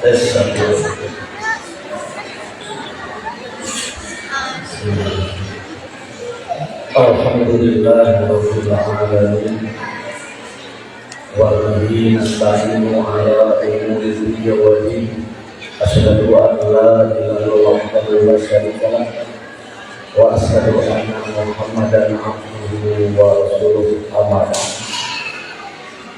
Alhamdulillahirabbil alamin wa bihi nasta'inu ala umuri dunya wa din. Asyhadu an la ilaha illallah wahdahu la syarika lah wa asyhadu anna Muhammadan abduhu wa rasuluhu. Amma ba'd.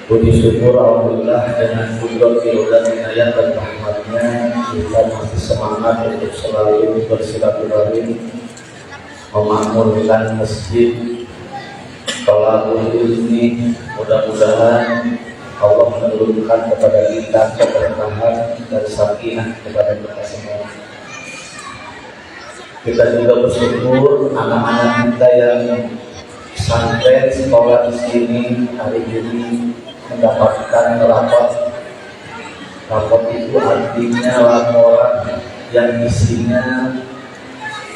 Puji syukur alhamdulillah dengan kudratil dan inayah dan rahmatnya kita masih semangat untuk selalu bersilaturahim, memakmurkan masjid Thalabul Ilmi. Mudah-mudahan Allah menurunkan kepada kita keberkahan dan sakinah kepada kita semua. Kita juga bersyukur anak-anak kita yang sampai sekolah di sini hari ini mendapatkan rapot itu artinya laporan yang isinya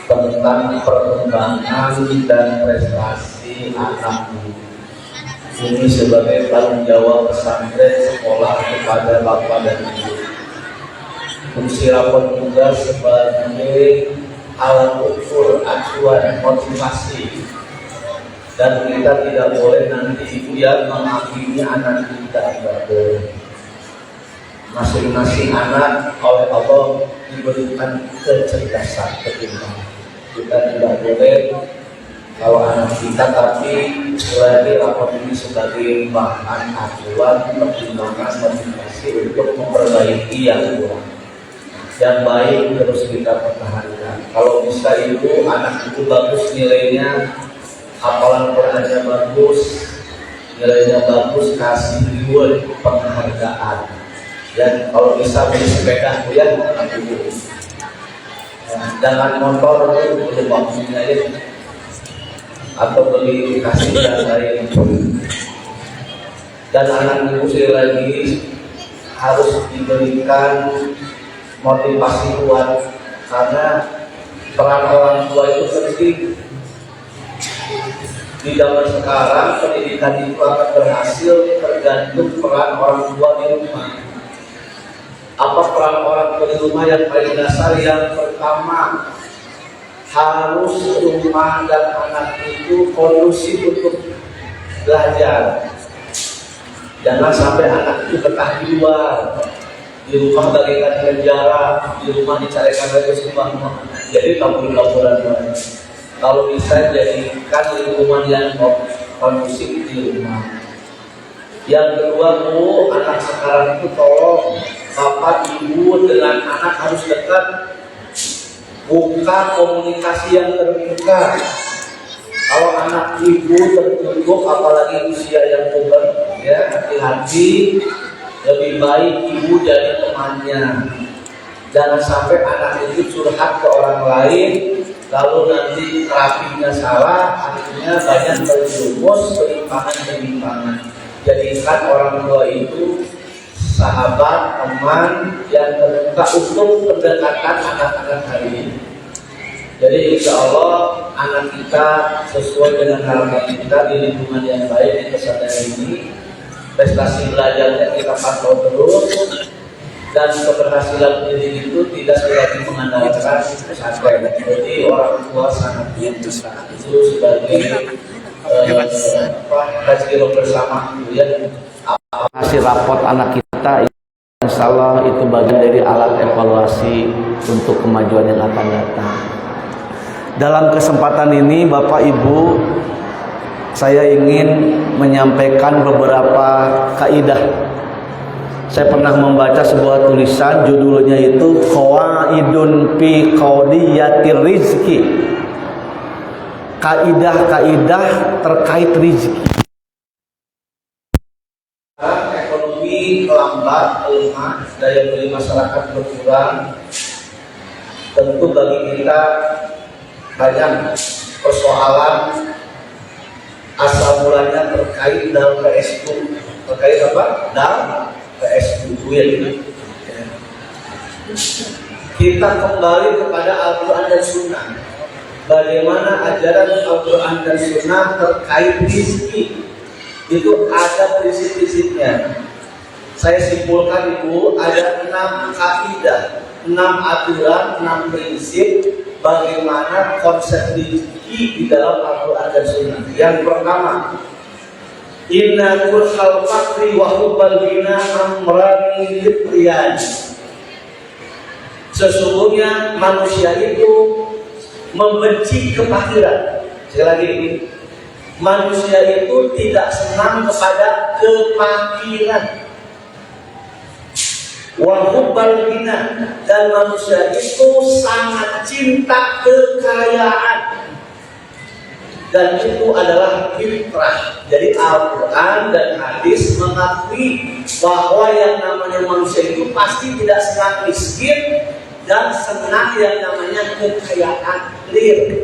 tentang perkembangan dan prestasi anak ini sebagai tanggung jawab pesantren sekolah kepada bapak dan ibu. Fungsi rapot juga sebagai alat ukur, acuan, motivasi, dan kita tidak boleh nanti ibu yang menghakimi anak kita. Tidak boleh. Masing-masing anak oleh Allah diberikan kecerdasan, ketimbangan. Kita tidak boleh kalau anak kita, tapi lagi rapor ini sebagai bahan acuan, pertimbangan, motivasi untuk memperbaiki yang kurang. Yang baik terus kita pertahankan. Kalau bisa itu anak itu bagus nilainya, hafalan Qurannya bagus, nilainya bagus, kasih reward, penghargaan. Dan kalau bisa beli sepeda ya, jangan motor itu waktunya ya, atau beli kasih dan lain. Dan anak itu lagi harus diberikan motivasi kuat, karena peran orang tua itu penting. Di zaman sekarang pendidikan itu akan berhasil tergantung peran orang tua di rumah. Apa peran orang tua di rumah? Yang paling dasar, yang pertama, harus rumah dan anak itu kondusif untuk belajar. Jangan sampai anak itu betah di luar, di rumah bagaikan penjara, di rumah dicarikan lagi semua. Jadi kabur-kaburan. Kalau bisa jadikan lingkungan yang kondusif di rumah. Yang kedua, Bu, anak sekarang itu tolong bapak ibu dengan anak harus dekat, buka komunikasi yang terbuka. Kalau anak ibu tertutup, apalagi usia yang puber, ya hati-hati. Lebih baik ibu jadi temannya. Jangan sampai anak itu curhat ke orang lain, lalu nanti terapinya salah, akhirnya banyak terjerumus penyimpangan-penyimpangan. Jadikan orang tua itu sahabat, teman yang terbuka untuk pendekatan anak-anak hari ini. Jadi insya Allah anak kita sesuai dengan harapan kita di lingkungan yang baik di pesantren ini, prestasi belajarnya kita pantau terus, dan keberhasilan pendidik itu tidak lagi mengandalkan pesantren. Jadi orang tua sangat itu sebagai kajian bersama ya. Hasil rapot anak kita insya Allah itu bagian dari alat evaluasi untuk kemajuan yang akan datang. Dalam kesempatan ini Bapak Ibu, saya ingin menyampaikan beberapa kaidah. Saya pernah membaca sebuah tulisan, judulnya itu Qawaidun fi Qadiyatir Rizki. Kaidah-kaidah terkait rezeki. Ekonomi melambat, lemah, daya beli masyarakat berkurang. Tentu bagi kita banyak persoalan asal mulanya terkait dalam PS2. Terkait apa? Dalam PS2 ya. Kita kembali kepada Al-Quran dan Sunnah. Bagaimana ajaran Al-Quran dan Sunnah terkait rezeki? Itu ada prinsip-prinsipnya. Saya simpulkan Ibu, ada 6 kaidah, 6 aturan, 6 prinsip bagaimana konsep rezeki di dalam Al-Quran dan Sunnah. Yang pertama, inna kullal fakri wa hubbal ghina amrani litriyan. Sesungguhnya manusia itu membenci kefakiran. Sekali lagi, manusia itu tidak senang kepada kefakiran. Wa hubbal ghina, dan manusia itu sangat cinta kekayaan. Dan itu adalah fitrah. Jadi Al-Quran dan hadis mengakui bahwa yang namanya manusia itu pasti tidak senang miskin dan senang yang namanya kekayaan. Clear.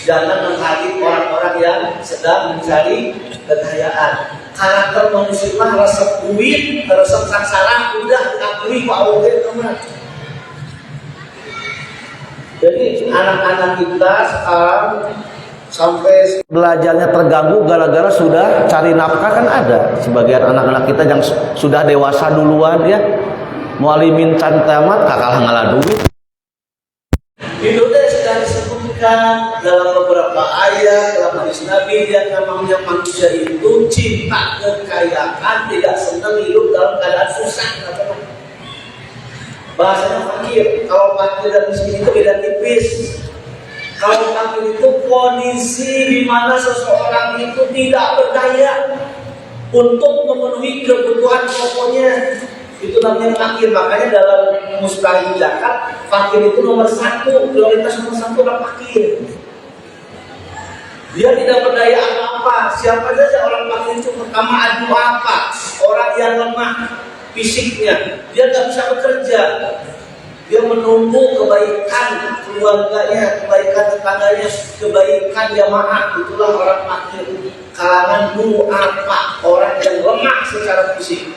Jangan menghakimi orang-orang yang sedang mencari kekayaan. Karakter manusia mah resep duit, resep sangsara, udah diakui Pak Oke teman. Jadi anak-anak kita sekarang sampai belajarnya terganggu gara-gara sudah cari nafkah. Kan ada sebagian anak-anak kita yang sudah dewasa duluan ya, mualimin can tamat kakak ngalah duit. Itu teh sudah disebutkan dalam beberapa ayat dalam hadis Nabi, yang namanya manusia itu cinta kekayaan, tidak senang hidup dalam keadaan susah. Bahasanya fakir. Kalau fakir dan miskin itu beda tipis. Kalau fakir itu kondisi di mana seseorang itu tidak berdaya untuk memenuhi kebutuhan pokoknya. Itu namanya fakir. Makanya dalam mustahil zakat, fakir itu nomor 1, prioritas nomor 1 adalah fakir. Dia tidak berdaya apa-apa. Siapa saja orang fakir itu pertama adu apa? Orang yang lemah fisiknya, dia tidak bisa bekerja. Dia menunggu kebaikan keluarganya, kebaikan tetangganya, kebaikan jamaah. Itulah orang fakir. Kalangan apa? Orang yang lemah secara fisik.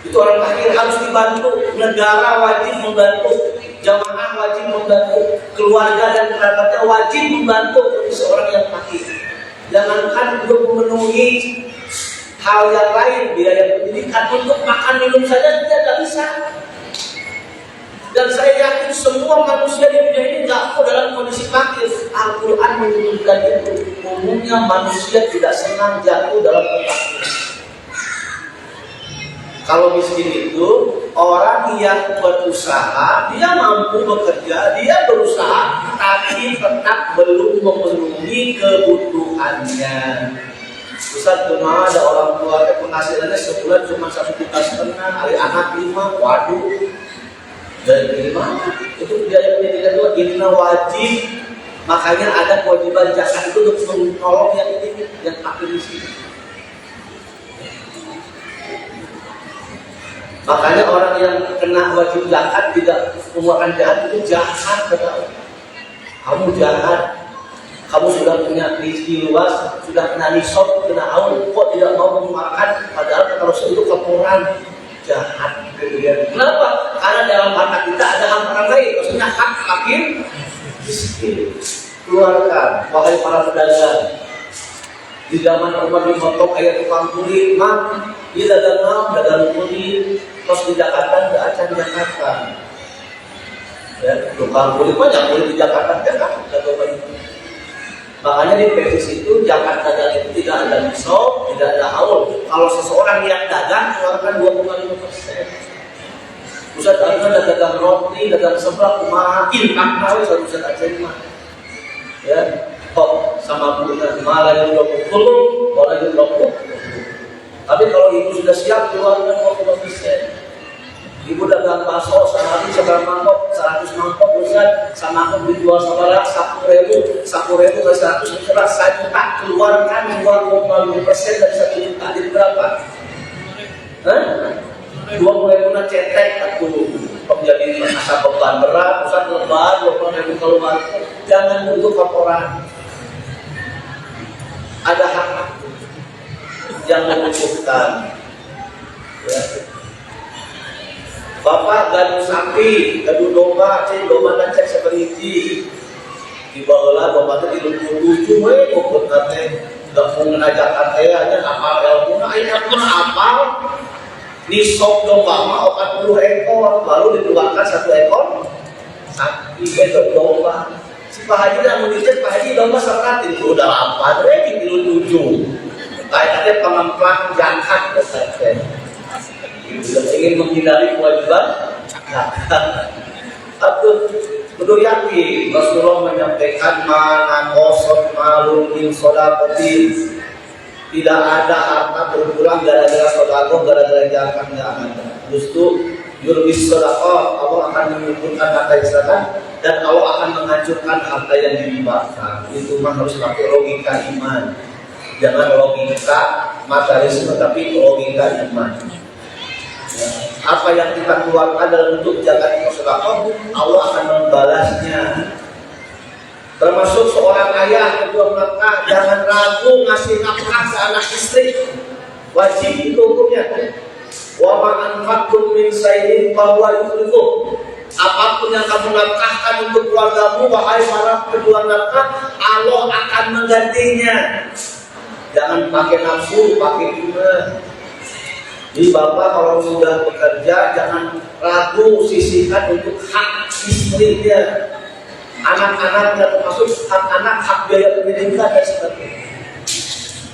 Itu orang fakir harus dibantu. Negara wajib membantu, jamaah wajib membantu, keluarga dan kerabatnya wajib membantu seorang yang fakir. Jangankan untuk memenuhi hal yang lain, biaya pendidikan, untuk makan minum saja dia tidak bisa. Dan saya yakin semua manusia di dunia ini tidak mau dalam kondisi fakir. Al-Quran menyebutkan itu. Umumnya manusia tidak senang jatuh dalam kefakiran. Kalau miskin itu orang yang berusaha, dia mampu bekerja, dia berusaha, tapi tetap belum memenuhi kebutuhannya. Ustaz, cuma ada orang tua penghasilannya sebulan cuma 1,5 juta, hari anak 5, waduh. Dari mana? Itu biaya pendidikan juga inna wajib. Makanya ada kewajiban zakat itu untuk menolong yang ini, yang fakir di sini. Makanya orang yang kena wajib zakat tidak mengeluarkan zakat itu jahat, kata. Kamu jahat. Kamu sudah punya rezeki luas, sudah kena nisab, kena haul, kok tidak mau mengeluarkan? Padahal kata Rasul itu kotoran, jahat. Kenapa? Karena dalam harta kita ada hak orang lain, maksudnya hak fakir miskin. Keluarkan, wahai para pedagang. Di zaman Umar bin Khattab ayat tukang kulit, mak, dia dagang kulit, terus di Jakarta nggak acan Jakarta. Ya, tukang kulit banyak kulit di Jakarta kan? Makanya di petisi itu Jakarta dagang itu tidak ada nisab, tidak ada haul. Kalau seseorang yang dagang keluarkan 2,5%. Ustaz dagang roti, dagang seblak, kumaha ilham tahu Ustaz Aceh mah. Ya, kok sama bulan malah yang belum malah yang belum. Tapi kalau ibu sudah siap keluarkan 20%. Ibu dagang bakso sehari seberapa mangkok, 100 mangkok Ustaz, sama aku dijual seberapa 10.000 ke 100 seberapa, saya juta keluarkan 2,5% dari 1 juta, jadi berapa? 20.000 cetek aku menjadi asa beban berat, Ustaz lebar 20.000 keluar. Jangan untuk kotoran. Ada hak yang membutuhkan. Ya. Bapak gaduh sapi, gaduh domba, domba dan cek seperti dibawalah domba itu dilumpuh 7 ukur kate Gak mau menajakan aja apal ilmu, akhirnya pun apal. Nisab domba mah 40 ekor, baru dikeluarkan 1 ekor sapi itu domba. Si Pak Haji dah mendidik Pak Haji domba 100 itu udah apa? Dari kilo 7. Kayaknya pengemplang zakat saja. Ingin menghindari kewajiban zakat. Aku betul yakin Rasulullah menyampaikan mana kosong malum min sodakotin, tidak ada harta berkurang gara-gara sodakoh, gara-gara zakat, nggak ada. Justru yurbis sodakoh, Allah akan mengumpulkan harta yang zakat dan Allah akan menghancurkan harta yang dihibahkan. Itu mah harus pakai logika iman, jangan logika materialisme tapi logika iman. Apa yang kita keluarkan dalam bentuk zakat atau sedekah, Allah akan membalasnya. Termasuk seorang ayah kedua nafkah, jangan ragu ngasih nafkah ke anak istri, wajib itu hukumnya. Wa ma anfaqtum min shay'in fa huwa yukhlifuh. Apapun yang kamu nafkahkan untuk keluargamu, wahai para kedua nafkah, Allah akan menggantinya. Jangan pakai nafsu, pakai iman. Jadi bapak kalau sudah bekerja jangan ragu sisihkan untuk hak istrinya, anak-anaknya, termasuk hak anak, hak biaya pendidikan dan sebagainya.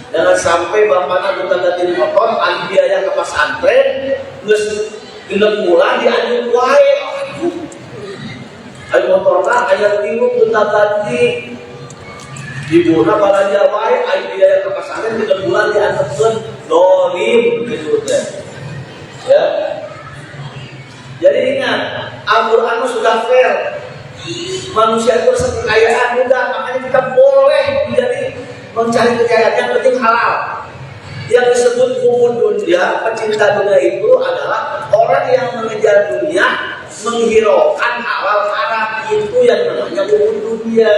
Jangan sampai bapaknya ganti motor, alih biaya ke pesantren, terus genep bulan diadu wae. Ayo motornya ayat tilu kita ganti. Ibunya pada dia wae, ayo biaya ke pesantren 3 bulan diantarkan dolim gitu deh. Ya. Jadi ingat, Al-Quran sudah fair. Manusia itu kekayaan mudah, makanya kita boleh menjadi mencari kekayaan yang penting halal. Yang disebut hubun dunia, pecinta dunia itu adalah orang yang mengejar dunia, menghiraukan halal haram, itu yang namanya hubun dunia.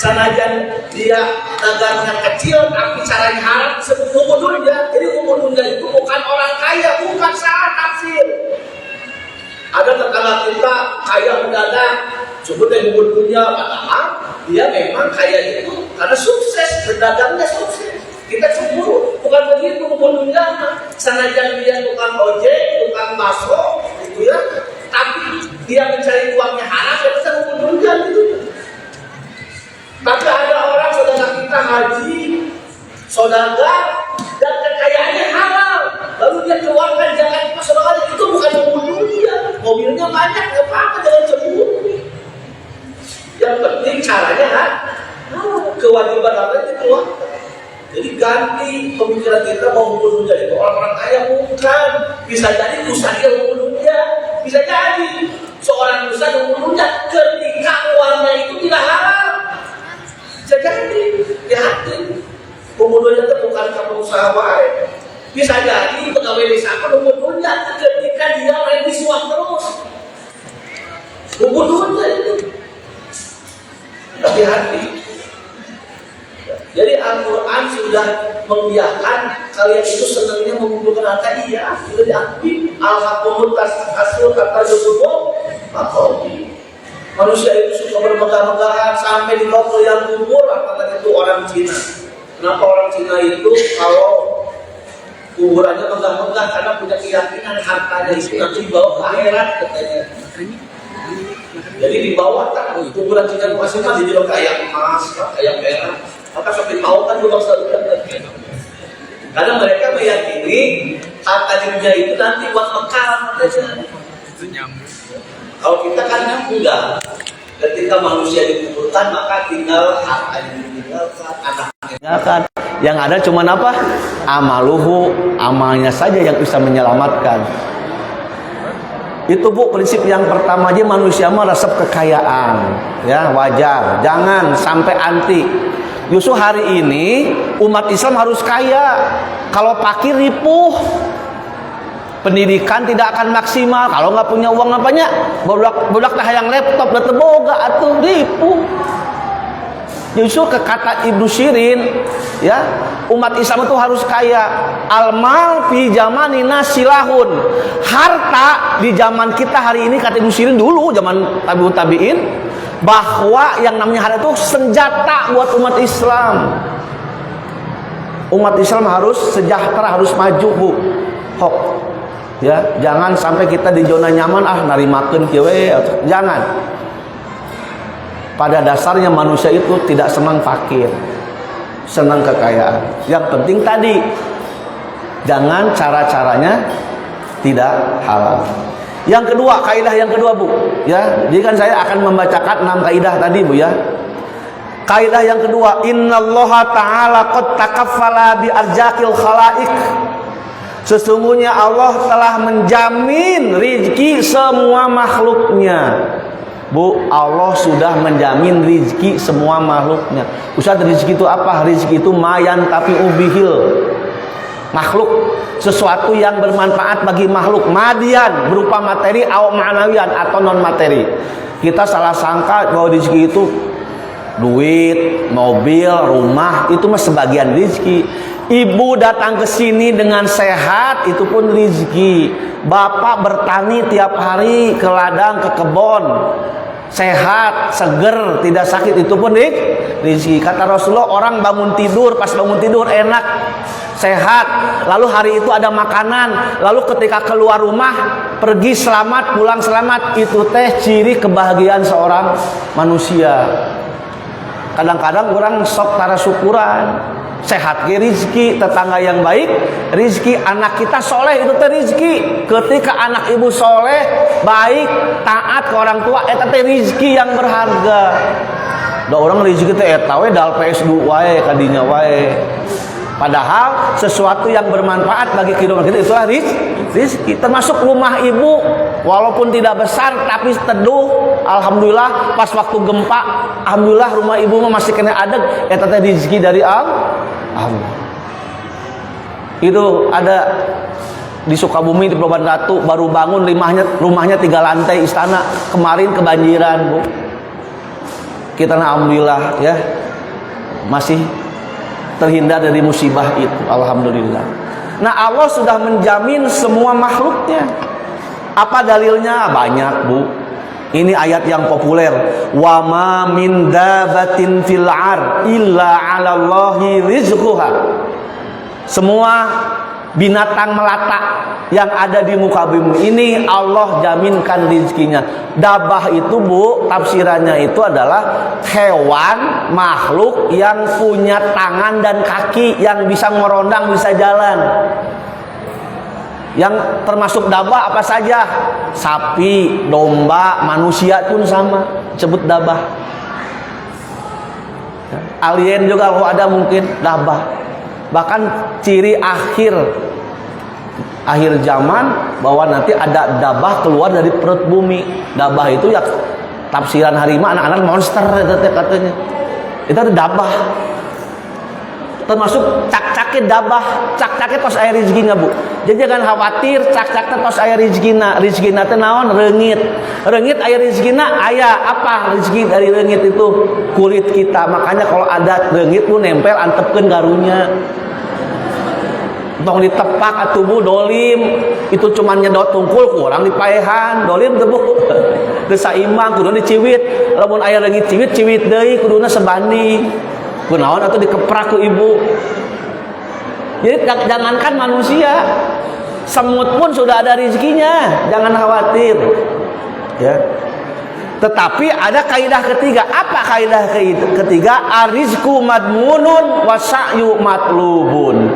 Sanajan dia dagangan kecil tapi caranya haram disebut hubun dunia. Jadi hubun dunia itu bukan orang kaya, bukan, salah tafsir. Ada tetangga kita kaya mendadak, sebutnya hubun dunia, padahal dia memang kaya itu karena sukses, berdagangnya sukses. Kita cemburu, bukan begitu hubun dunia. Sanajan dia tukang ojek, tukang bakso, gitu ya, tapi dia mencari uangnya haram, dia bisa hubun dunia gitu. Tapi ada orang saudara kita haji, saudara dan kekayaannya halal, lalu dia keluarkan zakat saudara, itu bukan hubun dunia. Mobilnya banyak, nggak apa-apa, jangan cemburu. Yang penting caranya kewajiban apa itu keluar. Jadi ganti pemikiran kita mau hubun dunia itu orang-orang kaya, bukan. Bisa jadi usaha dia hubun dunia, bisa jadi seorang usaha hubun dunia ketika uangnya itu tidak halal. Jadi hati pembunuhnya itu bukan pengusaha baik. Bisa jadi pegawai desa pembunuhnya ketika dia ready suap terus. Pembunuhnya itu. Hati-hati. Jadi Al-Quran sudah membiarkan kalian itu senangnya mengumpulkan harta, iya, sudah diakui. Al-Haqqul hasil kata Yusuf Makobi. Manusia itu suka bermegah-megahan sampai dibawa ke yang kubur, apalagi itu orang Cina. Kenapa orang Cina itu kalau kuburannya megah-megah? Karena punya keyakinan hartanya itu nanti dibawa ke akhirat katanya. Jadi dibawa kan kuburan Cina masing-masing dijual kayak emas, kayak merah. Maka sampai tahu kan juga selalu. Karena mereka meyakini harta dunia itu nanti buat bekal katanya. Kalau kita kan enggak, ketika manusia dikuburkan maka tinggal harta yang ditinggalkan, anak-anaknya. Yang ada cuma apa? Amaluhu, amalnya saja yang bisa menyelamatkan. Itu Bu, prinsip yang pertama aja, manusia mah resep kekayaan, ya wajar. Jangan sampai anti. Justru hari ini umat Islam harus kaya. Kalau fakir ripuh. Pendidikan tidak akan maksimal kalau nggak punya uang apanya. Budak dah yang laptop dah teboga atuh ribu. Justru ke kata Ibnu Sirin, ya, umat Islam itu harus kaya. Almal fi zamanina silahun. Harta di zaman kita hari ini, kata Ibnu Sirin dulu zaman tabi'ut tabi'in, bahwa yang namanya harta itu senjata buat umat Islam. Umat Islam harus sejahtera, harus maju, Bu. Hok. Ya, jangan sampai kita di zona nyaman, narimakeun kieu we. Jangan. Pada dasarnya manusia itu tidak senang fakir, senang kekayaan. Yang penting tadi, jangan cara-caranya tidak halal. Yang kedua, kaidah yang kedua, Bu. Ya, jadi kan saya akan membacakan 6 kaidah tadi, Bu, ya. Kaidah yang kedua, innallaha ta'ala qad takaffala bi arzaqil khalaiq. Sesungguhnya Allah telah menjamin rizki semua makhluknya. Bu, Allah sudah menjamin rizki semua makhluknya. Ustaz, rizki itu apa? Rizki itu mayan tapi ubihil. Makhluk, sesuatu yang bermanfaat bagi makhluk. Madian berupa materi atau ma'nawian atau non materi. Kita salah sangka bahwa rizki itu duit, mobil, rumah, itu mah sebagian rizki. Ibu datang ke sini dengan sehat, itu pun rizki. Bapak bertani tiap hari ke ladang, ke kebun, sehat, seger, tidak sakit, itu pun rizki. Kata Rasulullah, orang bangun tidur, pas bangun tidur enak, sehat, lalu hari itu ada makanan, lalu ketika keluar rumah pergi selamat, pulang selamat, itu teh ciri kebahagiaan seorang manusia. Kadang-kadang orang sok tara syukuran, sehat ke rizki, tetangga yang baik rizki, anak kita soleh itu teh rizki. Ketika anak ibu soleh, baik, taat ke orang tua, eta teh rizki yang berharga. Da orang rizki teh eta we dal PS2 wae kadinya wae. Padahal sesuatu yang bermanfaat bagi kehidupan kita itulah rizki. Termasuk rumah ibu, walaupun tidak besar tapi teduh, alhamdulillah. Pas waktu gempa, alhamdulillah rumah ibu masih kena adeg, eta teh rizki dari Allah. Itu ada di Sukabumi, di Pelabuhan Ratu, baru bangun rumahnya 3 lantai istana, kemarin kebanjiran, Bu. Kita alhamdulillah ya masih terhindar dari musibah itu, alhamdulillah. Nah, Allah sudah menjamin semua makhluknya. Apa dalilnya? Banyak, Bu. Ini ayat yang populer. Wa ma min dabatin fil ar illa 'alallahi rizquha. Semua binatang melata yang ada di muka bumi ini Allah jaminkan rizkinya. Dabah itu, Bu, tafsirannya itu adalah hewan makhluk yang punya tangan dan kaki, yang bisa ngerondang, bisa jalan. Yang termasuk dabah apa saja? Sapi, domba, manusia pun sama, sebut dabah. Alien juga kalau ada mungkin dabah. Bahkan ciri akhir zaman bahwa nanti ada dabah keluar dari perut bumi. Dabah itu ya tafsiran harimau, anak-anak monster katanya. Itu ada dabah. Termasuk cak-caknya dabah, cak-caknya tos aya rezekinya, Bu. Jadi jangan khawatir cak-caknya tos aya rezekina. Rezekina teh naon? Reungit. Reungit aya rezekina, aya apa rezeki dari reungit itu? Kulit kita. Makanya kalau ada reungit lu nempel antepkeun garunya. Tong ditepak atuh, Bu, dolim. Itu cuma nyedot tungkul kurang dipaehan. Dolim teh, Bu. Teu saimbang, kudu diciwit. Lamun aya reungit ciwit deui kuduna sebanding. Kunaon atau dikeprak ku ibu. Jadi jangankan manusia, semut pun sudah ada rezekinya, jangan khawatir. Ya. Tetapi ada kaidah ketiga. Apa kaidah ketiga? Arizku madmunun wa sa'yu matlubun.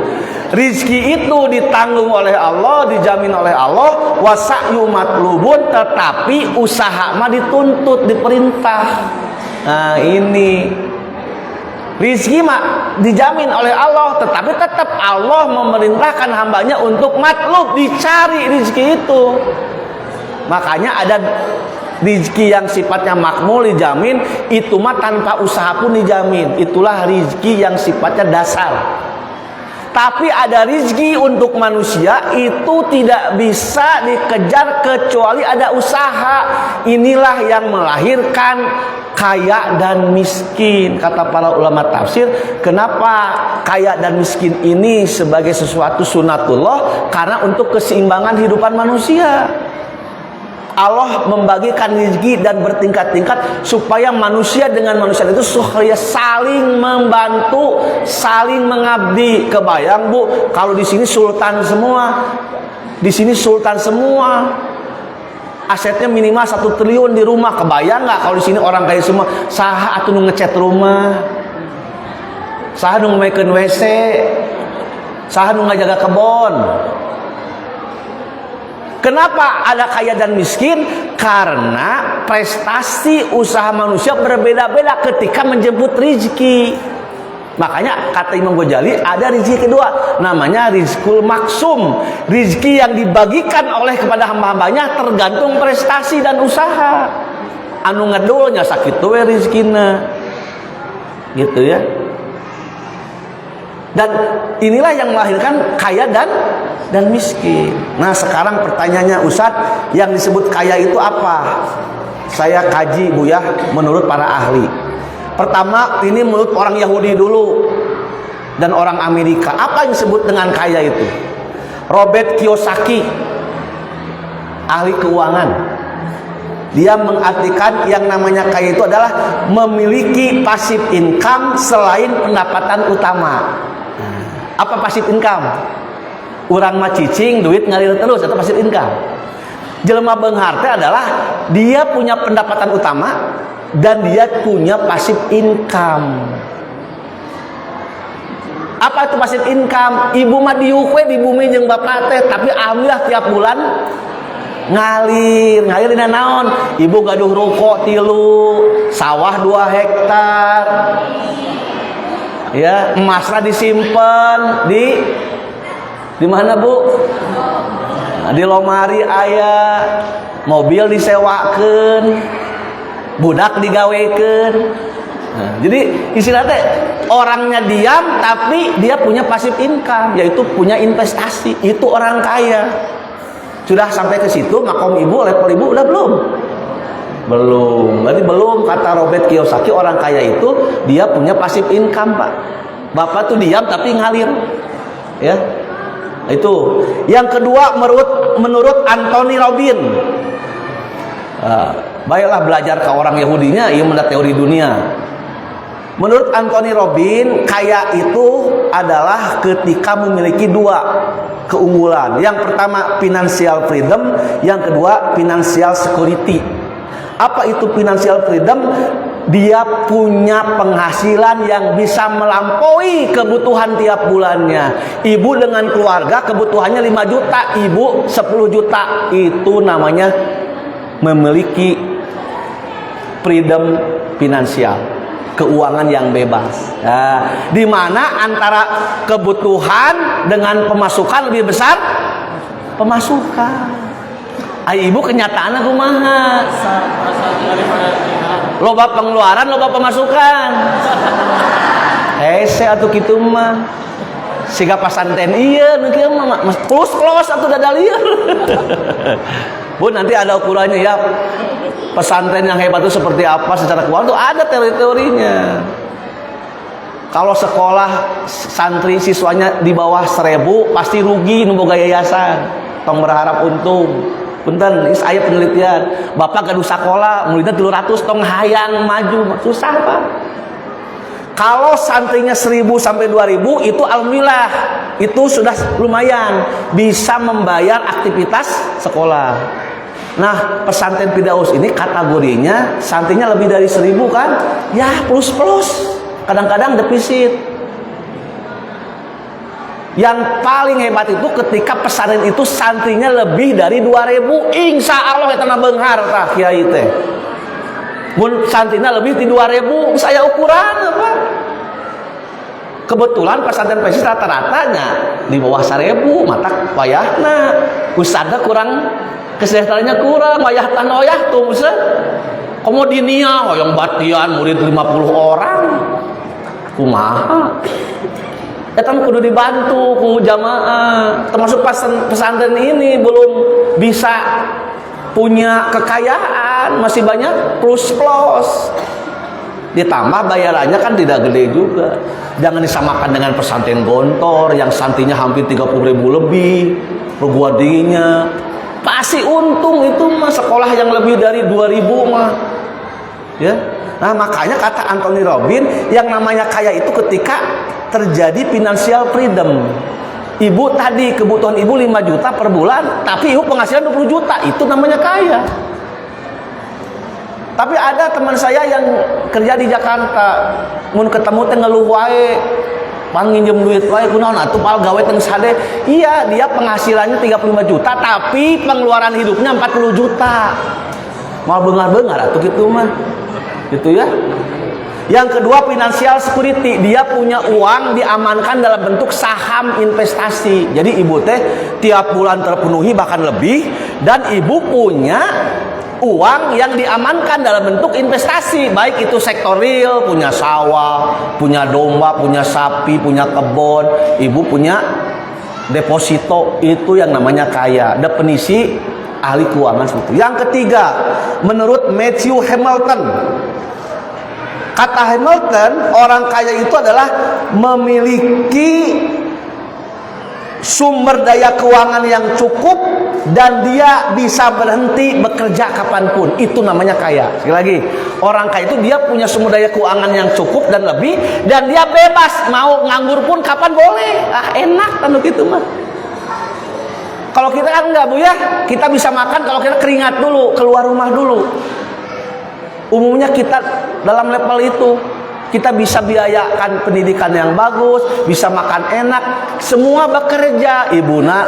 Rizki itu ditanggung oleh Allah, dijamin oleh Allah, wa sa'yu matlubun, tetapi usaha mah dituntut, diperintah. Nah, ini rizki mah dijamin oleh Allah, tetapi tetap Allah memerintahkan hambanya untuk matlub, dicari rizki itu. Makanya ada rizki yang sifatnya makmul dijamin, itu mah tanpa usaha pun dijamin. Itulah rizki yang sifatnya dasar. Tapi ada rizki untuk manusia itu tidak bisa dikejar kecuali ada usaha. Inilah yang melahirkan kaya dan miskin. Kata para ulama tafsir, kenapa kaya dan miskin ini sebagai sesuatu sunatullah? Karena untuk keseimbangan hidupan manusia. Allah membagikan rezeki dan bertingkat-tingkat supaya manusia dengan manusia itu supaya saling membantu, saling mengabdi. Kebayang Bu, kalau di sini sultan semua, di sini sultan semua, asetnya minimal 1 triliun di rumah. Kebayang nggak kalau di sini orang kaya semua? Saha atuh nu ngecat rumah, saha nu ngemakeun WC, saha nu ngajaga kebon. Kenapa ada kaya dan miskin? Karena prestasi usaha manusia berbeda-beda ketika menjemput rezeki. Makanya kata Imam Ghazali ada rezeki kedua, namanya rizqul maksum, rezeki yang dibagikan oleh kepada hamba-hambanya tergantung prestasi dan usaha. Anu ngedulnya sakit we rezekina, gitu ya. Dan inilah yang melahirkan kaya dan miskin. Nah sekarang pertanyaannya, Ustadz, yang disebut kaya itu apa? Saya kaji Bu ya, menurut para ahli. Pertama, ini menurut orang Yahudi dulu dan orang Amerika. Apa yang disebut dengan kaya itu? Robert Kiyosaki, ahli keuangan, dia mengartikan yang namanya kaya itu adalah memiliki passive income selain pendapatan utama. Apa passive income? Urang mah cicing duit ngalir terus, atau passive income. Jelema beunghar teh adalah dia punya pendapatan utama dan dia punya passive income. Apa itu passive income? Ibu mah diuk we di bumi jeung bapak teh, tapi alhamdulillah tiap bulan ngalir dina naon? Ibu gaduh ruko 3, sawah 2 hektar. Ya, emasnya disimpan di mana Bu? Di lomari aya, mobil disewakeun, budak digawekeun. Nah, jadi istilahnya orangnya diam tapi dia punya passive income, yaitu punya investasi. Itu orang kaya. Sudah sampai ke situ makom ibu, level ibu udah belum? Belum. Berarti belum. Kata Robert Kiyosaki, orang kaya itu dia punya passive income, Pak. Bapak tuh diam tapi ngalir. Ya. Itu. Yang kedua menurut Anthony Robbins. Baiklah belajar ke orang Yahudinya, ia mendapat teori dunia. Menurut Anthony Robbins, kaya itu adalah ketika memiliki 2 keunggulan. Yang pertama financial freedom, yang kedua financial security. Apa itu financial freedom? Dia punya penghasilan yang bisa melampaui kebutuhan tiap bulannya. Ibu dengan keluarga kebutuhannya 5 juta, ibu 10 juta. Itu namanya memiliki freedom finansial, keuangan yang bebas. Nah, di mana antara kebutuhan dengan pemasukan lebih besar? Pemasukan. Ay, ibu kenyataannya kumaha? Loba pengeluaran, loba pemasukan. Hese atuh kitu mah. Siga pasanten ieu nu kieu mah plus close atuh dadal ieu. Bu, nanti ada ukurannya ya. Pesantren yang hebat itu seperti apa secara keuangan tuh ada teori-teorinya. Kalau sekolah santri siswanya di bawah 1000 pasti rugi nu boga yayasan. Tong berharap untung. Punten, is aya penelitian. Bapak gaduh sakola, muridnya 300 tong hayang maju, susah Pak. Kalau santrinya 1000 sampai 2000 itu alhamdulillah, itu sudah lumayan bisa membayar aktivitas sekolah. Nah, pesantren Firdaus ini kategorinya santrinya lebih dari 1000 kan? Ya plus, kadang-kadang defisit. Yang paling hebat itu ketika pesantren itu santrinya lebih dari 2000, insya Allah eta na beunghar tah kiai teh. Mun santrinya lebih di 2000, saya ukuran apa? Kebetulan pesantren pesis rata-ratanya di bawah 1000, mata wayahna ustadznya kurang, kesehatannya kurang, wayah tanoyah tuh ustaz. Komodinia hoyong batian murid 50 orang. Kumaha? Eta kudu dibantu ku jamaah, termasuk pesantren ini belum bisa punya kekayaan, masih banyak plus. Ditambah bayarannya kan tidak gede juga. Jangan disamakan dengan pesantren Gontor yang santrinya hampir 30.000 lebih per buadinya. pasti untung itu mah, sekolah yang lebih dari 2000 mah. Ya. Nah, makanya kata Anthony Robbins, yang namanya kaya itu ketika terjadi financial freedom. Ibu tadi kebutuhan ibu 5 juta per bulan, tapi ibu penghasilan 20 juta, itu namanya kaya. Tapi ada teman saya yang kerja di Jakarta, mun ketemu teh ngeluh wae, pan nginjem duit wae kunaon atuh pal gawe teng sade. Iya, dia penghasilannya 35 juta tapi pengeluaran hidupnya 40 juta. Mau bengar-bengar atuh gitu mah. Gitu ya. Yang kedua, financial security. Dia punya uang diamankan dalam bentuk saham investasi. Jadi ibu teh tiap bulan terpenuhi bahkan lebih, dan ibu punya uang yang diamankan dalam bentuk investasi, baik itu sektor real, punya sawah, punya domba, punya sapi, punya kebun, ibu punya deposito. Itu yang namanya kaya. Definisi ahli keuangan seperti itu. Yang ketiga, menurut Matthew Hamilton, kata Hamilton, orang kaya itu adalah memiliki sumber daya keuangan yang cukup dan dia bisa berhenti bekerja kapanpun. Itu namanya kaya. Sekali lagi, orang kaya itu dia punya sumber daya keuangan yang cukup dan lebih, dan dia bebas mau nganggur pun kapan boleh. Enak kan gitu mah. Kalau kita kan enggak, Bu ya. Kita bisa makan kalau kita keringat dulu, keluar rumah dulu. Umumnya kita dalam level itu, kita bisa biayakan pendidikan yang bagus, bisa makan enak, semua bekerja. Ibuna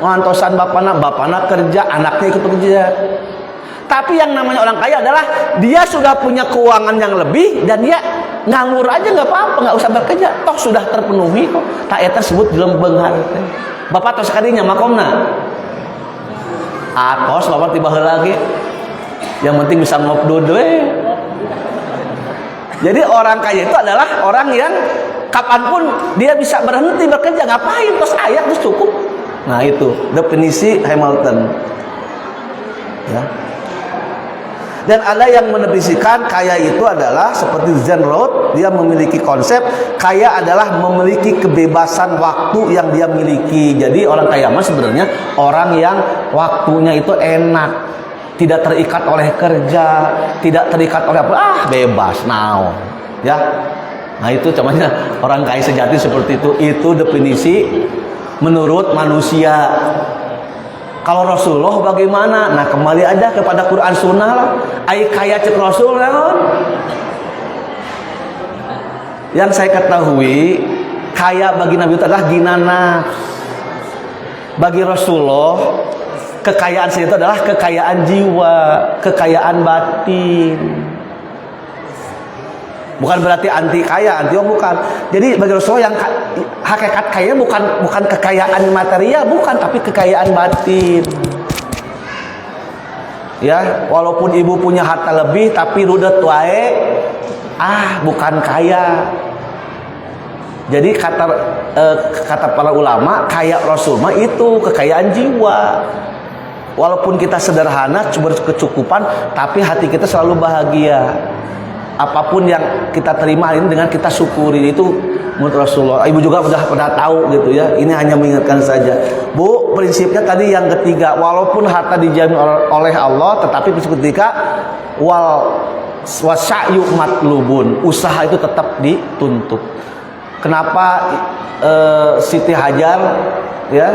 ngantosan bapana kerja, anaknya ikut bekerja. Tapi yang namanya orang kaya adalah dia sudah punya keuangan yang lebih dan dia nganggur aja nggak apa-apa, nggak usah bekerja, toh sudah terpenuhi kok. Tak eta sebut dalam benghar. Bapak tos kadinya makomna. Atos bapak tiba lagi. Yang penting bisa ngobdod we. Jadi orang kaya itu adalah orang yang kapanpun dia bisa berhenti bekerja. Ngapain? Terus ayat terus cukup. Nah itu definisi Hamilton. Ya. Dan ada yang mendefinisikan kaya itu adalah seperti Zen Road, dia memiliki konsep kaya adalah memiliki kebebasan waktu yang dia miliki. Jadi orang kaya mah sebenarnya orang yang waktunya itu enak, tidak terikat oleh kerja, tidak terikat oleh apa, bebas now. Ya. Nah itu namanya orang kaya sejati seperti itu. Itu definisi menurut manusia. Kalau Rasulullah bagaimana? Nah kembali aja kepada Quran Sunnah lah. Ai kaya cek Rasul naon? Yang saya ketahui kaya bagi Nabi itu adalah ginana. Bagi Rasulullah kekayaan saya itu adalah kekayaan jiwa, kekayaan batin. Bukan berarti anti kaya, anti bukan. Jadi bagi Rasulullah yang hakikat kaya bukan kekayaan material, bukan, tapi kekayaan batin. Ya, walaupun ibu punya harta lebih tapi rudet wae, bukan kaya. Jadi kata para ulama, kaya Rasulullah itu kekayaan jiwa. Walaupun kita sederhana, berkecukupan, tapi hati kita selalu bahagia. Apapun yang kita terima ini dengan kita syukuri, itu menurut Rasulullah. Ibu juga sudah pernah tahu gitu ya. Ini hanya mengingatkan saja. Bu, prinsipnya tadi yang ketiga, walaupun harta dijamin oleh Allah, tetapi prinsip ketiga wasa'yu matlubun, usaha itu tetap dituntut. Kenapa Siti Hajar ya,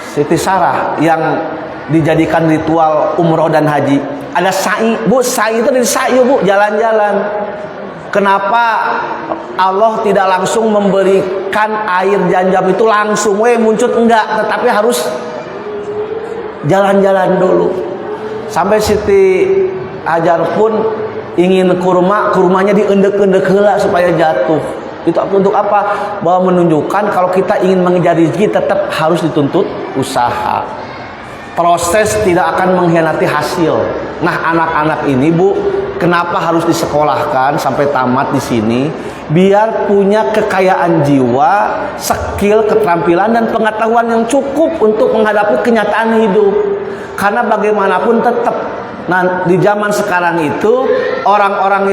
Siti Sarah yang dijadikan ritual umroh dan haji, ada sa'i, Bu. Sa'i itu dari sa'i, Bu, jalan-jalan. Kenapa Allah tidak langsung memberikan air Zamzam itu langsung muncul, enggak, tetapi harus jalan-jalan dulu. Sampai Siti Hajar pun ingin kurmanya diendek-endek heula supaya jatuh. Itu untuk apa? Bahwa menunjukkan kalau kita ingin mengejar rezeki tetap harus dituntut usaha. Proses tidak akan mengkhianati hasil. Nah, anak-anak ini, Bu, kenapa harus disekolahkan sampai tamat di sini? Biar punya kekayaan jiwa, skill, keterampilan dan pengetahuan yang cukup untuk menghadapi kenyataan hidup. Karena bagaimanapun tetap, nah, di zaman sekarang itu orang-orang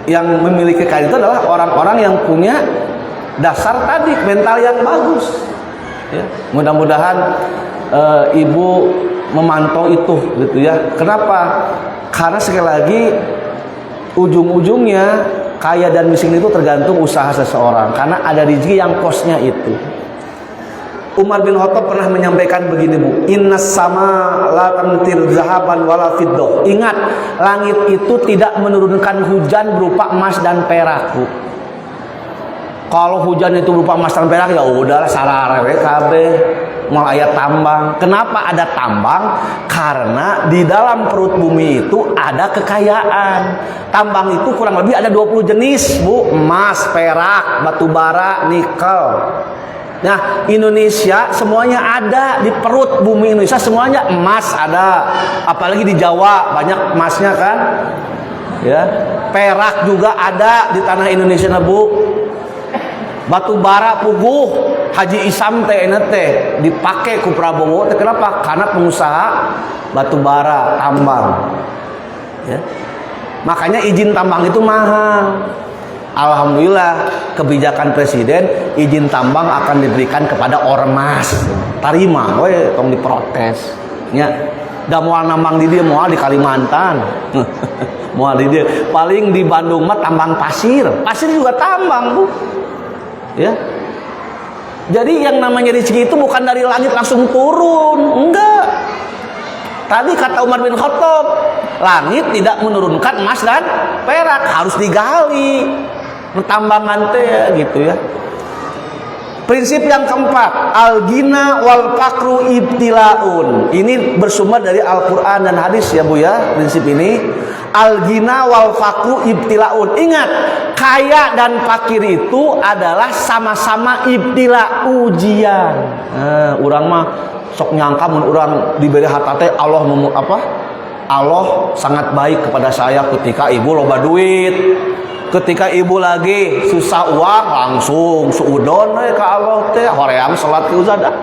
yang memiliki kekayaan itu adalah orang-orang yang punya dasar tadi, mental yang bagus. Ya, mudah-mudahan ibu memantau itu gitu ya. Kenapa? Karena sekali lagi ujung-ujungnya kaya dan miskin itu tergantung usaha seseorang. Karena ada rezeki yang kosnya itu. Umar bin Khattab pernah menyampaikan begini, Bu. Innas sama la tamtir zahaban wala fiddah. Ingat, langit itu tidak menurunkan hujan berupa emas dan perak, Bu. Kalau hujan itu berupa emas dan perak ya udahlah sarare we kabeh mau aya tambang. Kenapa ada tambang? Karena di dalam perut bumi itu ada kekayaan. Tambang itu kurang lebih ada 20 jenis, Bu. Emas, perak, batu bara, nikel. Nah, Indonesia semuanya ada di perut bumi Indonesia, semuanya emas ada. Apalagi di Jawa banyak emasnya kan? Ya. Perak juga ada di tanah Indonesia, Bu. Batu bara puguh Haji Isam teh dipakai ku Prabowo. Kenapa? Karena pengusaha batu bara tambang. Ya. Makanya izin tambang itu mahal. Alhamdulillah kebijakan presiden izin tambang akan diberikan kepada ormas. Tarima, we tong diprotes. Nya, da moal nambang di dieu moal di Kalimantan. Moal di dieu. Paling di Bandung mah tambang pasir. Pasir juga tambang, Bu. Ya. Jadi yang namanya rezeki itu bukan dari langit langsung turun, enggak. Tadi kata Umar bin Khattab, langit tidak menurunkan emas dan perak, harus digali. Pertambangan teh ya, gitu ya. Prinsip yang keempat, al-ghina wal faqru ibtilaun. Ini bersumber dari Al-Qur'an dan hadis ya, Bu ya, prinsip ini. Al-ghina wal faqru ibtilaun. Ingat, kaya dan fakir itu adalah sama-sama ibtila, ujian. Urang mah sok nyangka mun urang diberi harta teh Allah Allah sangat baik kepada saya ketika ibu loba duit. Ketika ibu lagi susah uang langsung suudon we ka Allah teh hoream salat ke uzadah.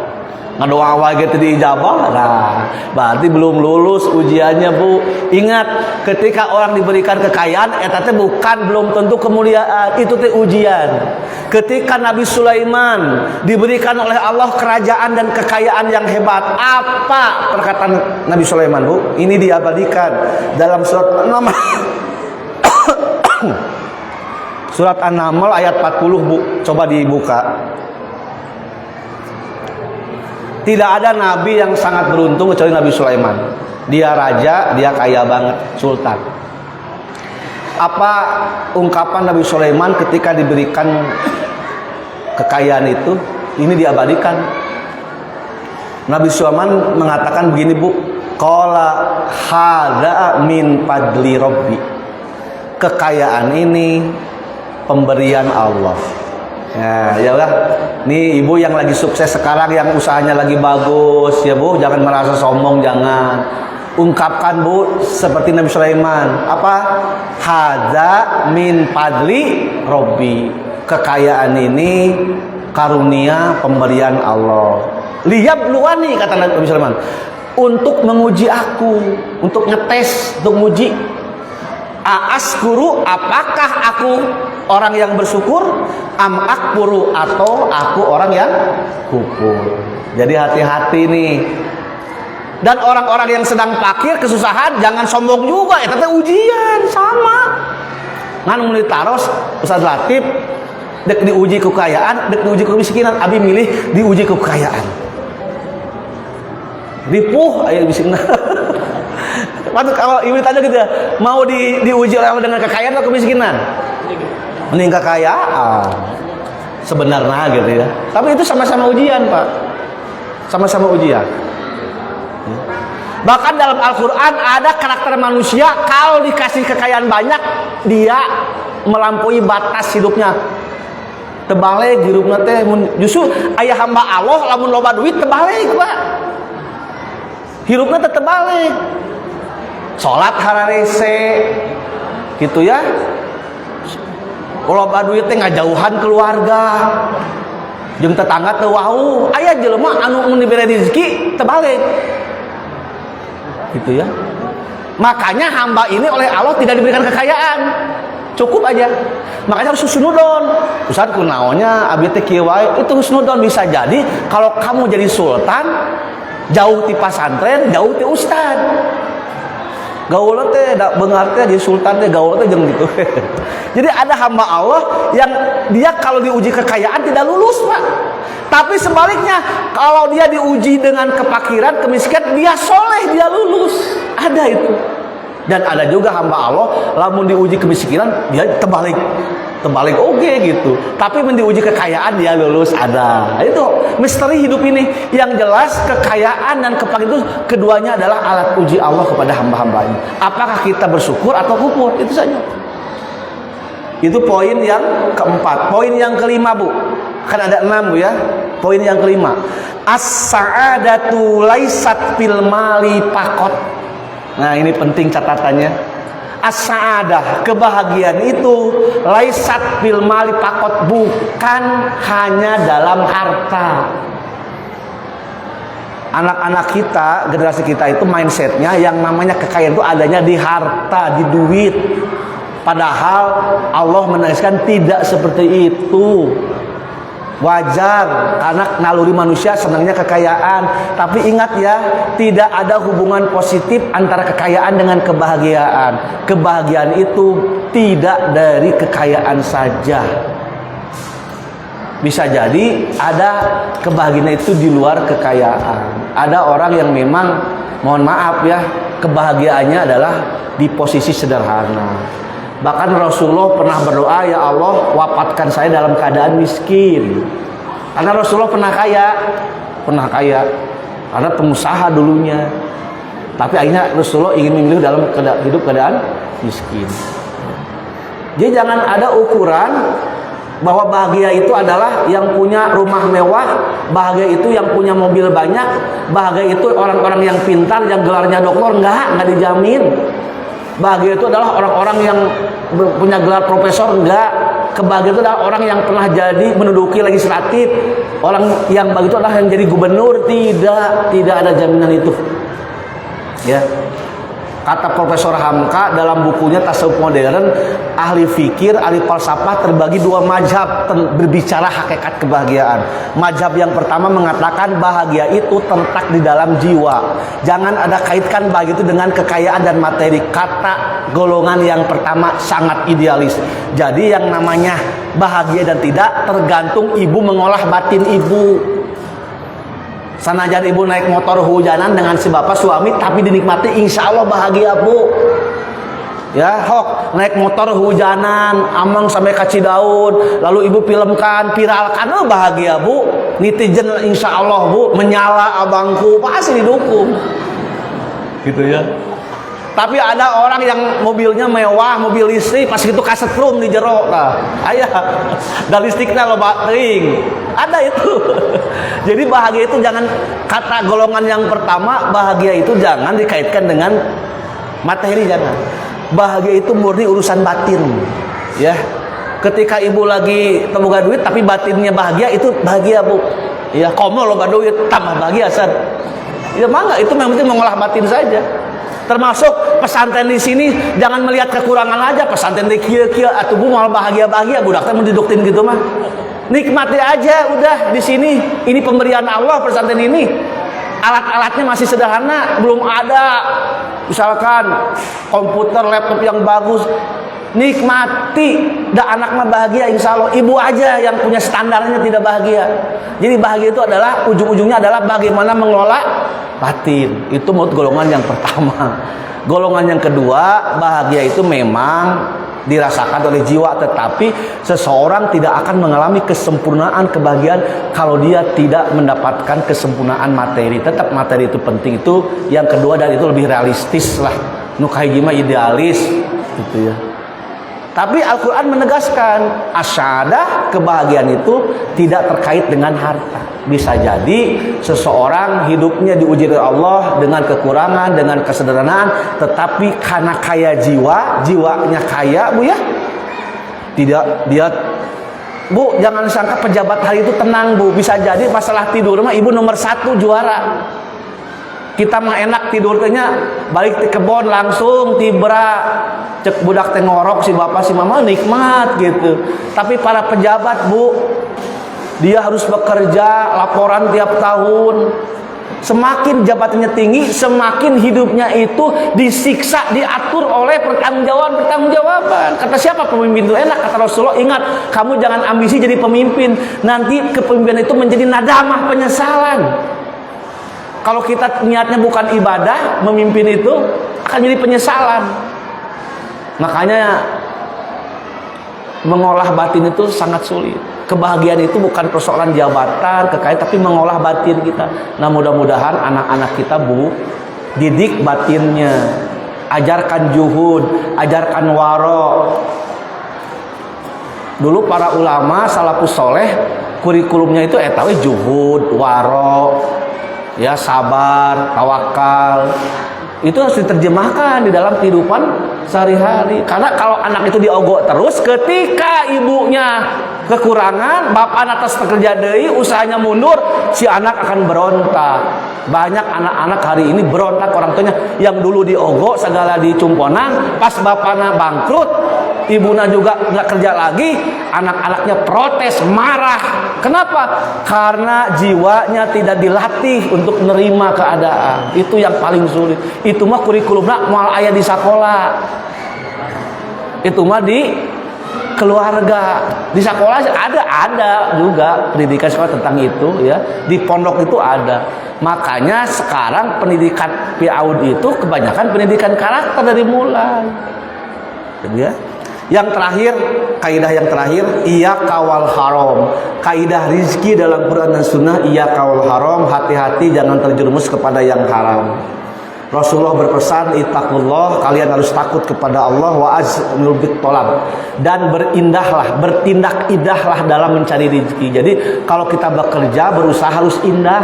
Ngadoa wae teh diijabah. Nah, berarti belum lulus ujiannya, Bu. Ingat, ketika orang diberikan kekayaan eta teh bukan belum tentu kemuliaan, itu teh ujian. Ketika Nabi Sulaiman diberikan oleh Allah kerajaan dan kekayaan yang hebat, apa perkataan Nabi Sulaiman, Bu? Ini diabadikan dalam surat An-Naml. Surat An-Naml ayat 40, Bu. Coba dibuka. Tidak ada nabi yang sangat beruntung kecuali Nabi Sulaiman. Dia raja, dia kaya banget, sultan. Apa ungkapan Nabi Sulaiman ketika diberikan kekayaan itu? Ini diabadikan. Nabi Sulaiman mengatakan begini, Bu. Qala hadza min fadli rabbi. Kekayaan ini pemberian Allah. Ya udah. Nih ibu yang lagi sukses sekarang, yang usahanya lagi bagus ya, Bu, jangan merasa sombong, jangan. Ungkapkan, Bu, seperti Nabi Sulaiman. Apa? Hadza min fadli rabbi. Kekayaan ini karunia pemberian Allah. Liyabluwani, kata Nabi Sulaiman. Untuk menguji aku, untuk ngetes, untuk menguji. Aaskuru, apakah aku orang yang bersyukur, am akfuru, atau aku orang yang kufur. Jadi hati-hati nih. Dan orang-orang yang sedang fakir, kesusahan, jangan sombong juga. Itu ujian sama. Ngan mulai taros Ustaz Latif dek diuji kekayaan, dek diuji kemiskinan. Abi milih diuji kekayaan. Dipuh aya miskinan. Waduh, kalau ibu tanya gitu ya, mau diuji oleh Allah dengan kekayaan atau kemiskinan? Mending kekayaan sebenarnya gitu ya. Tapi itu sama-sama ujian, Pak. Sama-sama ujian. Bahkan dalam Al-Quran ada karakter manusia kalau dikasih kekayaan banyak, dia melampaui batas hidupnya. Terbalik hirupna teh justru aya hamba Allah lamun loba duit terbalik, Pak. Hirupna teh terbalik. Salat hararese gitu ya. Loba duit teh ngajauhan keluarga. Jeung tetangga teu wau. Aya jelema anu mun dibere rezeki terbalik. Gitu ya. Makanya hamba ini oleh Allah tidak diberikan kekayaan. Cukup aja. Makanya harus husnudon. Ustaz kunaonnya abi teh kieu wae, itu husnudon. Bisa jadi kalau kamu jadi sultan, jauh ti pasantren, jauh ti ustad. Gaul teh da beungar teh di sultan teh gaul teh jeung gitu. Jadi ada hamba Allah yang dia kalau diuji kekayaan tidak lulus, Pak. Tapi sebaliknya, kalau dia diuji dengan kepakiran, kemiskinan, dia soleh, dia lulus. Ada itu. Dan ada juga hamba Allah, lamun diuji kemiskinan, dia terbalik oke gitu. Tapi diuji kekayaan, dia lulus. Ada. Itu misteri hidup ini. Yang jelas, kekayaan dan kepakiran itu keduanya adalah alat uji Allah kepada hamba-hambanya. Apakah kita bersyukur atau kufur? Itu saja. Itu poin yang keempat. Poin yang kelima, Bu. Kan ada 6, Bu ya. Poin yang kelima. As-sa'adatu laisat fil mali faqat. Nah, ini penting catatannya. As-sa'adah, kebahagiaan itu laisat fil mali faqat, bukan hanya dalam harta. Anak-anak kita, generasi kita itu mindsetnya yang namanya kekayaan itu adanya di harta, di duit. Padahal Allah menegaskan tidak seperti itu. Wajar, karena naluri manusia senangnya kekayaan. Tapi ingat ya, tidak ada hubungan positif antara kekayaan dengan kebahagiaan. Kebahagiaan itu tidak dari kekayaan saja. Bisa jadi ada kebahagiaan itu di luar kekayaan. Ada orang yang memang, mohon maaf ya, kebahagiaannya adalah di posisi sederhana. Bahkan Rasulullah pernah berdoa, ya Allah, wafatkan saya dalam keadaan miskin. Karena Rasulullah pernah kaya, karena pengusaha dulunya. Tapi akhirnya Rasulullah ingin memilih dalam hidup keadaan miskin. Jadi jangan ada ukuran bahwa bahagia itu adalah yang punya rumah mewah, bahagia itu yang punya mobil banyak, bahagia itu orang-orang yang pintar, yang gelarnya doktor. Enggak dijamin. Bahagia itu adalah orang-orang yang punya gelar profesor. Enggak. Kebahagiaan itu adalah orang yang pernah jadi menduduki legislatif. Orang yang bahagia itu adalah yang jadi gubernur. Tidak ada jaminan itu. Ya. Kata Profesor Hamka dalam bukunya Tasawuf Modern, ahli fikir, ahli falsafah terbagi 2 mazhab berbicara hakikat kebahagiaan. Mazhab yang pertama mengatakan bahagia itu terletak di dalam jiwa. Jangan ada kaitkan bahagia itu dengan kekayaan dan materi. Kata golongan yang pertama sangat idealis. Jadi yang namanya bahagia dan tidak tergantung ibu mengolah batin ibu. Sanajan ibu naik motor hujanan dengan si bapak suami, tapi dinikmati, insya Allah bahagia, Bu. Ya, hok naik motor hujanan, amang sampai ke Cidaun, lalu ibu filmkan, viralkan, bahagia, Bu. Netizen insya Allah, Bu, menyala abangku, pasti didukung. Gitu ya. Tapi ada orang yang mobilnya mewah, mobil listrik, pas itu kasetrum di jero, nah, ayah, dan listriknya lo batering, ada itu. Jadi bahagia itu jangan, kata golongan yang pertama, bahagia itu jangan dikaitkan dengan materi, jangan. Bahagia itu murni urusan batin, ya. Ketika ibu lagi temukan duit, tapi batinnya bahagia, itu bahagia, Bu. Ya, komo lo duit, tambah bahagia, San. Ya mangga, itu yang penting mengolah batin saja. Termasuk pesantren di sini jangan melihat kekurangan aja, pesantren di kieu-kieu atuh Bu malah bahagia-bahagia, budak teh mendiduktin gitu mah. Nikmati aja udah di sini. Ini pemberian Allah pesantren ini. Alat-alatnya masih sederhana, belum ada misalkan komputer, laptop yang bagus. Nikmati, dah anak mah bahagia insya Allah. Ibu aja yang punya standarnya tidak bahagia. Jadi bahagia itu adalah ujung-ujungnya adalah bagaimana mengelola batin. Itu menurut golongan yang pertama. Golongan yang kedua, bahagia itu memang dirasakan oleh jiwa, tetapi seseorang tidak akan mengalami kesempurnaan kebahagiaan kalau dia tidak mendapatkan kesempurnaan materi. Tetap materi itu penting, itu yang kedua, dan itu lebih realistis lah. Nu kahiji mah idealis gitu ya. Tapi Al-Quran menegaskan asyadah, kebahagiaan itu tidak terkait dengan harta. Bisa jadi seseorang hidupnya diuji oleh Allah dengan kekurangan, dengan kesederhanaan, tetapi karena kaya jiwanya kaya, Bu ya. Tidak, dia, Bu, jangan sangka pejabat hari itu tenang, Bu. Bisa jadi masalah tidur mah ibu nomor 1 juara. Kita mah enak tidur teh nya balik ke kebon langsung tibra cek budak teh ngorok si bapak si mama nikmat gitu. Tapi para pejabat Bu, dia harus bekerja laporan tiap tahun. Semakin jabatannya tinggi, semakin hidupnya itu disiksa, diatur oleh pertanggungjawaban. Kata siapa pemimpin itu enak? Kata Rasulullah, ingat, kamu jangan ambisi jadi pemimpin. Nanti kepemimpinan itu menjadi nadamah, penyesalan. Kalau kita niatnya bukan ibadah, memimpin itu akan jadi penyesalan. Makanya mengolah batin itu sangat sulit. Kebahagiaan itu bukan persoalan jabatan, kekayaan, tapi mengolah batin kita. Nah, mudah-mudahan anak-anak kita Bu, didik batinnya, ajarkan juhud, ajarkan waro. Dulu para ulama salafus soleh kurikulumnya itu etawi juhud, waro, ya sabar, tawakal. Itu harus diterjemahkan di dalam kehidupan sehari-hari. Karena kalau anak itu diogok terus, ketika ibunya kekurangan, bapak atas pekerja deui, usahanya mundur, si anak akan berontak. Banyak anak-anak hari ini berontak orang tuanya yang dulu diogok segala dicumponan, pas bapaknya bangkrut, ibunya juga nggak kerja lagi, anak-anaknya protes, marah. Kenapa? Karena jiwanya tidak dilatih untuk menerima keadaan. Itu yang paling sulit. Itu mah kurikulumnya mal aya di sekolah. Itu mah di keluarga. Di sekolah ada juga pendidikan sekolah tentang itu ya. Di pondok itu ada. Makanya sekarang pendidikan PAUD itu kebanyakan pendidikan karakter dari mulai. Ya. Yang terakhir, kaidah yang terakhir, iya kawal haram. Kaidah rizki dalam Quran dan Sunnah, iya kawal haram. Hati-hati jangan terjerumus kepada yang haram. Rasulullah berpesan, ittaqullah, kalian harus takut kepada Allah, wa azmil bit tolab, dan berindahlah, bertindak indahlah dalam mencari rizki. Jadi kalau kita bekerja, berusaha harus indah,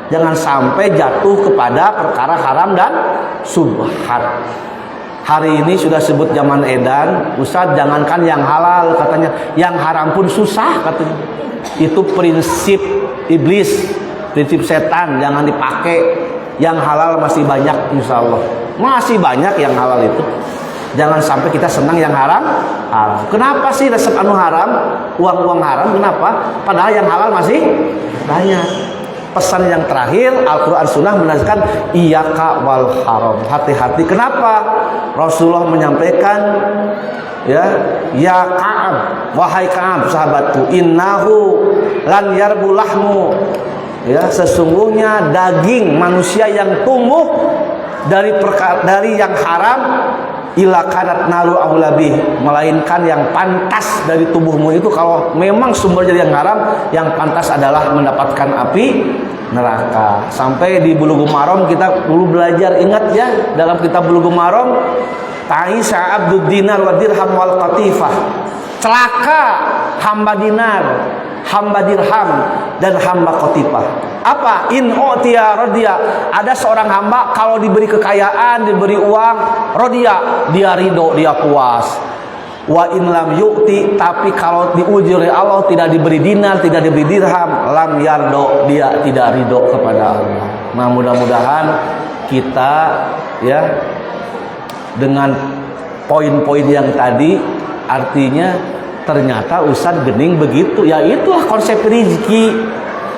jangan sampai jatuh kepada perkara haram dan subhat. Hari ini sudah sebut zaman edan, Ustaz jangankan yang halal katanya, yang haram pun susah katanya. Itu prinsip iblis, prinsip setan, jangan dipakai. Yang halal masih banyak insya Allah, masih banyak yang halal itu. Jangan sampai kita senang yang haram. Kenapa sih resep anu haram, uang-uang haram, kenapa? Padahal yang halal masih banyak. Pesan yang terakhir, Al-Quran Sunnah menjelaskan iyaka wal haram, hati-hati. Kenapa? Rasulullah menyampaikan, ya Ka'ab, wahai Ka'ab sahabatku, innahu lan yarbulahmu, ya sesungguhnya daging manusia yang tumbuh dari yang haram, ila kanat nalu aulabih, melainkan yang pantas dari tubuhmu itu kalau memang sumber dari yang haram, yang pantas adalah mendapatkan api neraka. Sampai di Bulughul Maram kita dulu belajar, ingat ya, dalam kitab Bulughul Maram, ta'isa abdud dinar wa dirham wal qatifah, celaka hamba dinar, hamba dirham, dan hamba qatifah. Apa? In utiya radiya. Ada seorang hamba kalau diberi kekayaan, diberi uang, radiya, dia ridho, dia puas. Wa in lam yu'ti, tapi kalau diuji oleh Allah tidak diberi dinar, tidak diberi dirham, lam yardo, dia tidak ridho kepada Allah. Nah, mudah-mudahan kita ya dengan poin-poin yang tadi, artinya ternyata Ustaz gening begitu. Ya itulah konsep rezeki.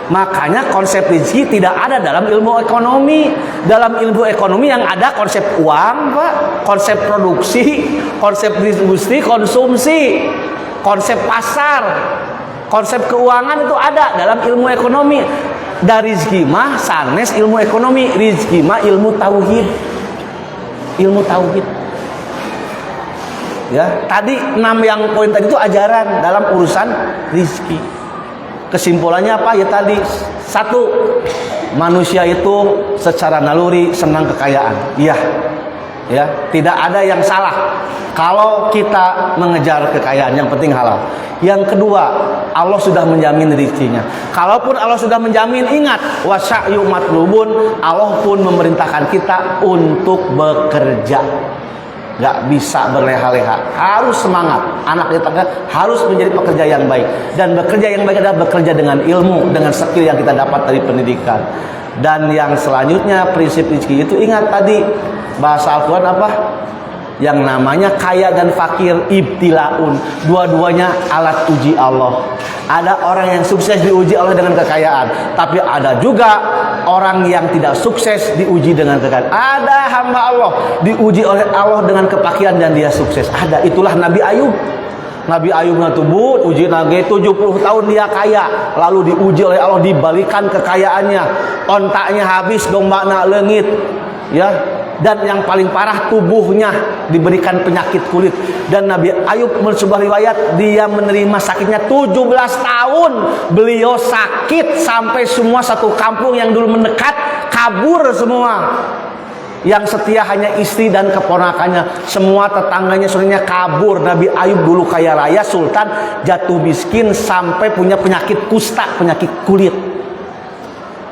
Makanya konsep rezeki tidak ada dalam ilmu ekonomi. Dalam ilmu ekonomi yang ada konsep uang, Pak, konsep produksi, konsep distribusi, konsumsi, konsep pasar, konsep keuangan itu ada dalam ilmu ekonomi. Dari rezeki mah sanes ilmu ekonomi, rezeki mah ilmu tauhid. Ilmu tauhid. Ya, tadi 6 yang poin tadi itu ajaran dalam urusan rezeki. Kesimpulannya apa ya tadi? 1, manusia itu secara naluri senang kekayaan. Iya. Ya, tidak ada yang salah kalau kita mengejar kekayaan, yang penting halal. Yang kedua, Allah sudah menjamin rezekinya. Kalaupun Allah sudah menjamin, ingat, wasa'yu matlubun, Allah pun memerintahkan kita untuk bekerja. Gak bisa berleha-leha, harus semangat. Anak di tangga harus menjadi pekerja yang baik. Dan bekerja yang baik adalah bekerja dengan ilmu, dengan skill yang kita dapat dari pendidikan. Dan yang selanjutnya prinsip rezeki itu, ingat tadi bahasa Al-Quran apa? Yang namanya kaya dan fakir ibtilaun, dua-duanya alat uji Allah. Ada orang yang sukses diuji Allah dengan kekayaan, tapi ada juga orang yang tidak sukses diuji dengan kekayaan. Ada hamba Allah diuji oleh Allah dengan kepakiran dan dia sukses. Ada, itulah Nabi Ayub. Nabi Ayub ngatubut uji lagi 70 tahun dia kaya, lalu diuji oleh Allah, dibalikan kekayaannya, ontaknya habis, dombana leungit, ya. Dan yang paling parah, tubuhnya diberikan penyakit kulit. Dan Nabi Ayub menurut sebuah riwayat, dia menerima sakitnya 17 tahun. Beliau sakit sampai semua satu kampung yang dulu mendekat kabur semua. Yang setia hanya istri dan keponakannya. Semua tetangganya, saudaranya kabur. Nabi Ayub dulu kaya raya, sultan, jatuh miskin sampai punya penyakit kusta, penyakit kulit.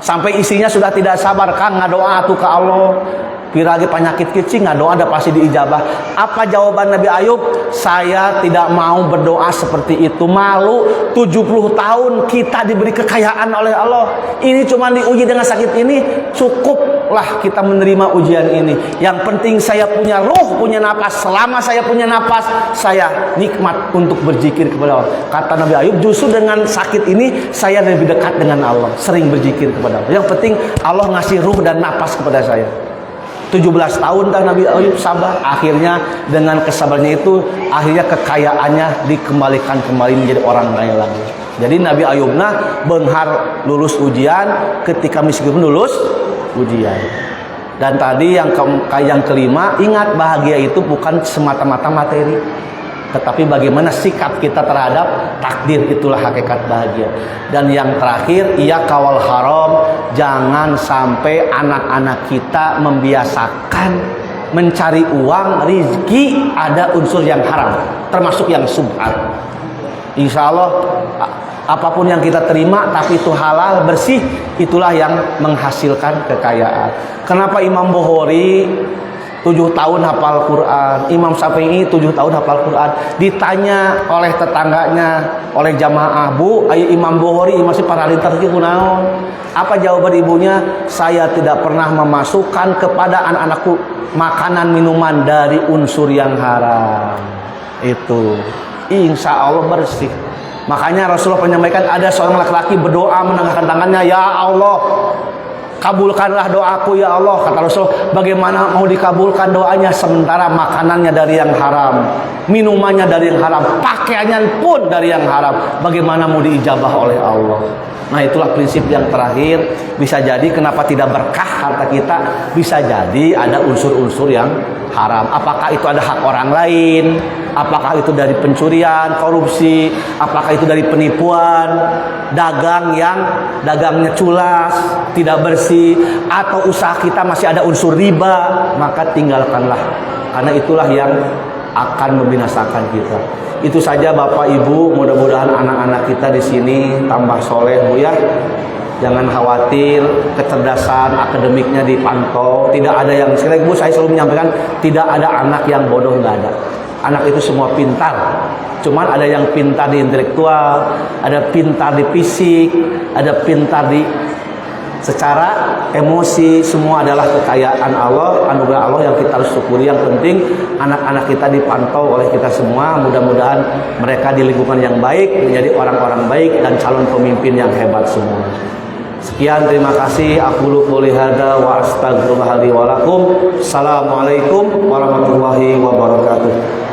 Sampai istrinya sudah tidak sabar, Kang ngadoa tuh ke Allah. Piragi penyakit kecil ngadoa ada pasti diijabah. Apa jawaban Nabi Ayub? Saya tidak mau berdoa seperti itu, malu. 70 tahun kita diberi kekayaan oleh Allah, ini cuma diuji dengan sakit ini, cukuplah kita menerima ujian ini. Yang penting saya punya ruh, punya napas. Selama saya punya napas, saya nikmat untuk berzikir kepada Allah. Kata Nabi Ayub, justru dengan sakit ini saya lebih dekat dengan Allah, sering berzikir kepada Allah. Yang penting Allah ngasih ruh dan napas kepada saya. 17 tahun dah Nabi Ayub sabar. Akhirnya dengan kesabarannya itu, akhirnya kekayaannya dikembalikan kembali menjadi orang kaya lagi. Jadi Nabi Ayubna benghar lulus ujian, ketika miskin lulus ujian. Dan tadi yang kelima, ingat bahagia itu bukan semata-mata materi, tetapi bagaimana sikap kita terhadap takdir, itulah hakikat bahagia. Dan yang terakhir, ia kawal haram, jangan sampai anak-anak kita membiasakan mencari uang, rizki ada unsur yang haram, termasuk yang subhat. Insya Allah apapun yang kita terima tapi itu halal, bersih, itulah yang menghasilkan kekayaan. Kenapa Imam Bukhari 7 tahun hafal Quran, Imam Syafi'i 7 tahun hafal Quran? Ditanya oleh tetangganya, oleh jamaah, Bu, ayo Imam Bukhari masih para lintar kunaon? Apa jawaban ibunya? Saya tidak pernah memasukkan kepada anak-anakku makanan minuman dari unsur yang haram. Itu insya Allah bersih. Makanya Rasulullah menyampaikan, ada seorang laki-laki berdoa menanggalkan tangannya, ya Allah, kabulkanlah doaku ya Allah. Kata Rasul, bagaimana mau dikabulkan doanya sementara makanannya dari yang haram, minumannya dari yang haram, pakaiannya pun dari yang haram? Bagaimana mau diijabah oleh Allah? Nah, itulah prinsip yang terakhir. Bisa jadi kenapa tidak berkah harta kita, bisa jadi ada unsur-unsur yang haram. Apakah itu ada hak orang lain? Apakah itu dari pencurian, korupsi? Apakah itu dari penipuan, dagang yang dagangnya culas, tidak bersih, atau usaha kita masih ada unsur riba? Maka tinggalkanlah, karena itulah yang akan membinasakan kita. Itu saja Bapak Ibu, mudah-mudahan anak-anak kita di sini tambah soleh, Bu ya. Jangan khawatir, kecerdasan akademiknya dipantau. Tidak ada yang, sekali lagi Bu, saya selalu menyampaikan, tidak ada anak yang bodoh, nggak ada. Anak itu semua pintar. Cuman ada yang pintar di intelektual, ada pintar di fisik, ada pintar di secara emosi. Semua adalah kekayaan Allah, anugerah Allah yang kita harus syukuri. Yang penting anak-anak kita dipantau oleh kita semua. Mudah-mudahan mereka di lingkungan yang baik, menjadi orang-orang baik dan calon pemimpin yang hebat semua. Sekian, terima kasih. Aqulu qouli hadza wa astaghfirullaha li wa lakum. Assalamualaikum warahmatullahi wabarakatuh.